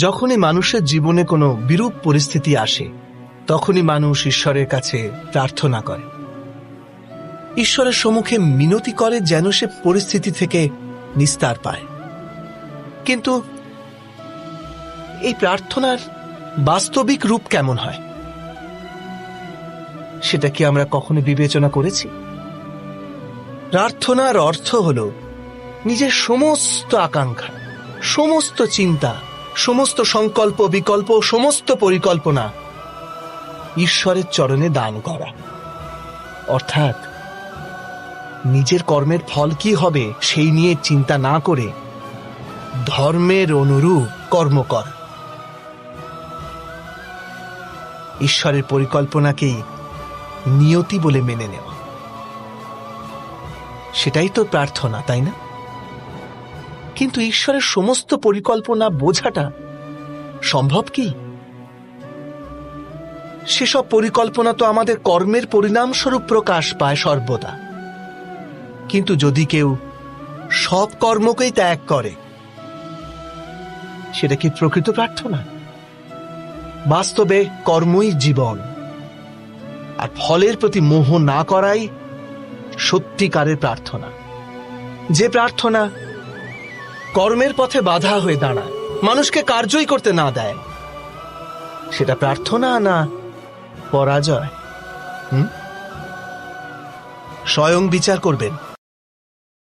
যখনই মানুষের জীবনে কোনো বিরূপ পরিস্থিতি আসে তখনই মানুষ ঈশ্বরের কাছে প্রার্থনা করে, ঈশ্বরের সম্মুখে মিনতি করে যেন সে পরিস্থিতি থেকে নিস্তার পায়। কিন্তু এই প্রার্থনার বাস্তবিক রূপ কেমন হয় সেটা কি আমরা কখনো বিবেচনা করেছি? প্রার্থনার অর্থ হল নিজের সমস্ত আকাঙ্ক্ষা, সমস্ত চিন্তা, সমস্ত সংকল্প বিকল্প, সমস্ত পরিকল্পনা ঈশ্বরের চরণে দান করা। অর্থাৎ নিজের কর্মের ফল কি হবে সেই নিয়ে চিন্তা না করে ধর্মের অনুরূপ কর্ম কর। ঈশ্বরের পরিকল্পনাকেই নিয়তি বলে মেনে নেওয়া, সেটাই তো প্রার্থনা, তাই না? কিন্তু ঈশ্বরের সমস্ত পরিকল্পনা বোঝাটা সম্ভব কি? সেসব পরিকল্পনা তো আমাদের কর্মের পরিণামস্বরূপ প্রকাশ পায় সর্বদা। কিন্তু যদি কেউ সব কর্মকেই ত্যাগ করে, সেটা কি প্রকৃত প্রার্থনা? বাস্তবে কর্মই জীবন, আর ফলের প্রতি মোহ না করাই সত্যিকারের প্রার্থনা। যে প্রার্থনা কর্মের পথে বাধা হয়ে দাঁড়ায়, মানুষকে কার্যই করতে না দেয়, সেটা প্রার্থনা না পরাজয়? স্বয়ং বিচার করবেন।